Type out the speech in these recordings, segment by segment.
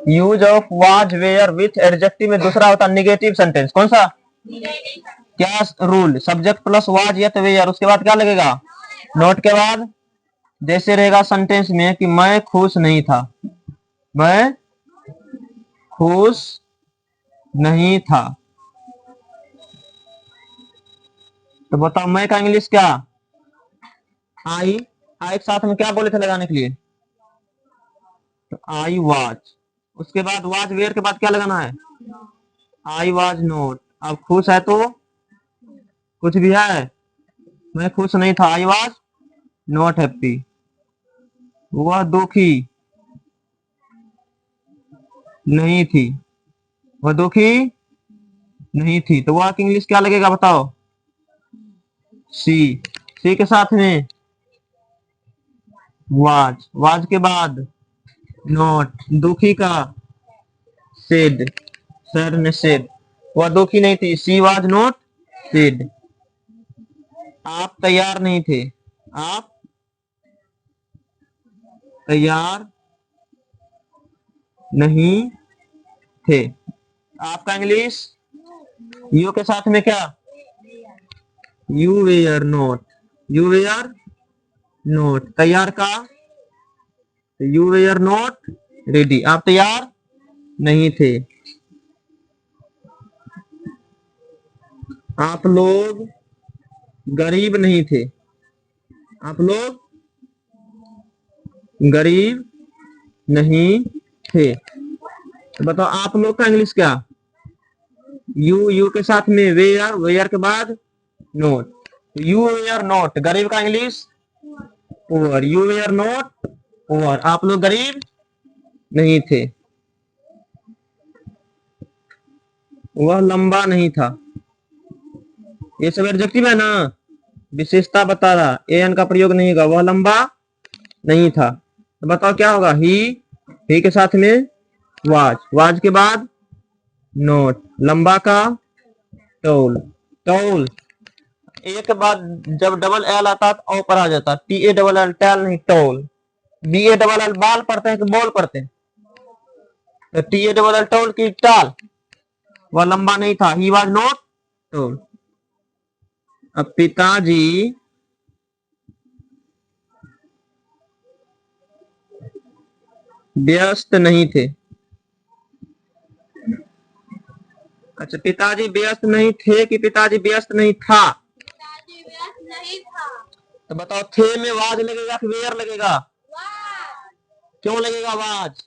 Use of was were with adjective में दूसरा होता है निगेटिव सेंटेंस। कौन सा? क्या रूल? सब्जेक्ट प्लस वाज या तो वेयर, उसके बाद क्या लगेगा? नोट के बाद जैसे रहेगा सेंटेंस में कि मैं खुश नहीं था, मैं खुश नहीं था, तो बताओ मैं का इंग्लिश क्या? आई। आई के साथ में क्या बोले थे लगाने के लिए? तो आई वाज। उसके बाद वाज वेयर के बाद क्या लगाना है? I was note. अब खुश है तो कुछ भी है, मैं खुश नहीं था, आई वाज नॉट हैप्पी। वह दुखी नहीं थी, वह दुखी नहीं थी, तो वह इंग्लिश क्या लगेगा बताओ? सी। सी के साथ में वाज, वाज के बाद नॉट, दुखी का सेड, सर ने सेड, वह दुखी नहीं थी, सी वाज नॉट सेड। आप तैयार नहीं थे, आप तैयार नहीं थे। आपका इंग्लिश यू के साथ में क्या? You were not, you were not. तैयार का यू वेयर नॉट रेडी, आप तैयार नहीं थे। आप लोग गरीब नहीं थे, आप लोग गरीब नहीं थे, तो बताओ आप लोग का इंग्लिश क्या? यू, यू के साथ में वेयर, वेयर के बाद नोट, यू वेयर नॉट। गरीब का English poor, you were not poor, आप लोग गरीब नहीं थे। वह लंबा नहीं था, ये सब एडजेक्टिव है ना, विशेषता बता रहा, एन का प्रयोग नहीं होगा। वह लंबा नहीं था, तो बताओ क्या होगा? ही के साथ में वाज, वाज के बाद नोट, लंबा का टोल, टोल एक बाद जब डबल एल आता है पर आ जाता, T A double L, tell नहीं toll. B A double L बाल पढ़ते हैं कि बॉल पढ़ते हैं? तो T A double L toll की टाल, वह लंबा नहीं था, ही वाज नॉट टोल। अब पिताजी व्यस्त नहीं थे। अच्छा, पिताजी व्यस्त नहीं थे कि पिताजी व्यस्त नहीं था? पिताजी व्यस्त नहीं था। तो बताओ थे में वाज लगेगा कि वेयर लगेगा? क्यों लगेगा वाज?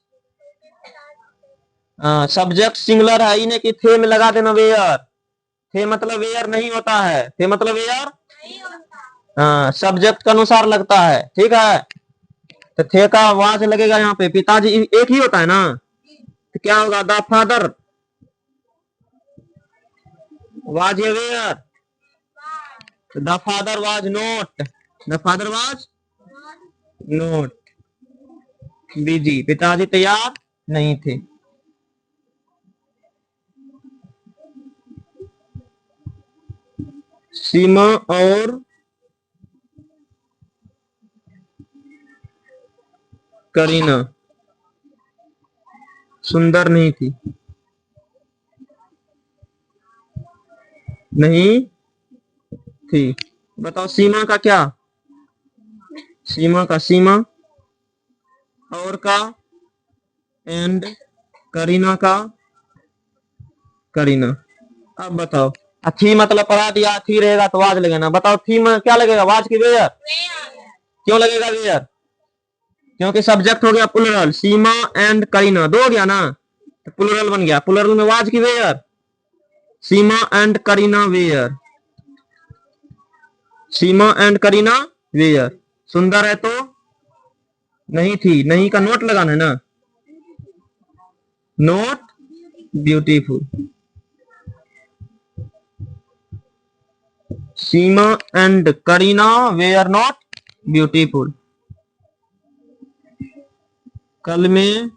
सब्जेक्ट सिंगुलर है, इन्हें कि थे में लगा देना वेयर। थे मतलब वेयर नहीं होता है, थे मतलब वेयर नहीं होता। हाँ, सब्जेक्ट के अनुसार लगता है, ठीक है। तो थे का वाज लगेगा यहाँ पे। पिताजी एक ही होता है ना, तो क्या होगा? The father was a were, the father was not, the father was not busy, पिताजी तैयार नहीं थे। सीमा और करीना सुंदर नहीं थी, नहीं थी। बताओ सीमा का क्या? सीमा का सीमा, और का एंड, करीना का करीना। अब बताओ, थी मतलब पढ़ा दिया, थी रहेगा तो वाज लगेगा। बताओ थी में क्या लगेगा? वाज की वेयर? क्यों लगेगा वेयर? क्योंकि सब्जेक्ट हो गया प्लुरल, सीमा एंड करीना दो हो गया ना, तो प्लुरल बन गया। प्लुरल में वाज की were, Seema and Kareena were, Seema and Kareena were. सुंदर है तो नहीं थी, नहीं का नोट लगाना है ना, not beautiful. Seema and Kareena were not beautiful. कल में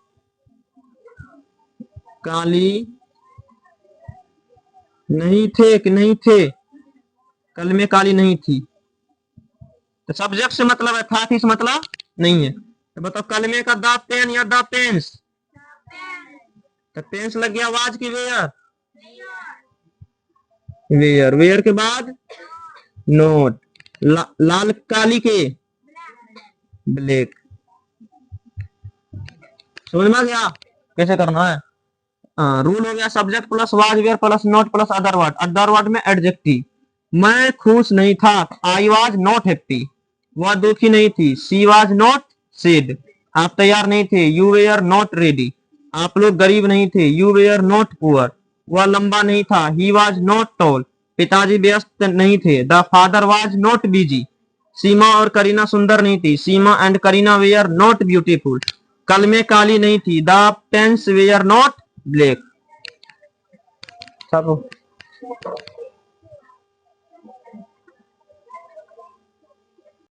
काली नहीं थे कि नहीं थे? कल में काली नहीं थी, तो सब्जेक्ट से मतलब है, था थी से मतलब नहीं है। तो बताओ कल में का द पेन या द पेन्स? तो टेंस लग गया वाज की वेयर, वेयर, वेयर के बाद नोट, लाल काली के ब्लैक। समझ में आ गया कैसे करना है? रूल हो गया subject plus was were plus not plus other word. Other word में एडजेक्टिव, मैं खुश नहीं था, आई वाज नॉट हैप्पी, वह दुखी नहीं थी, सी वाज नॉट सैड, आप तैयार नहीं थे, यू वेयर नॉट रेडी, आप लोग गरीब नहीं थे, यू वेयर नॉट पुअर, वह लंबा नहीं था, ही वाज नॉट टॉल, पिताजी व्यस्त नहीं थे, the father was not busy, Seema और करीना सुंदर नहीं थी, Seema and Kareena were not beautiful, कलमें काली नहीं थी, the pens were not black. सब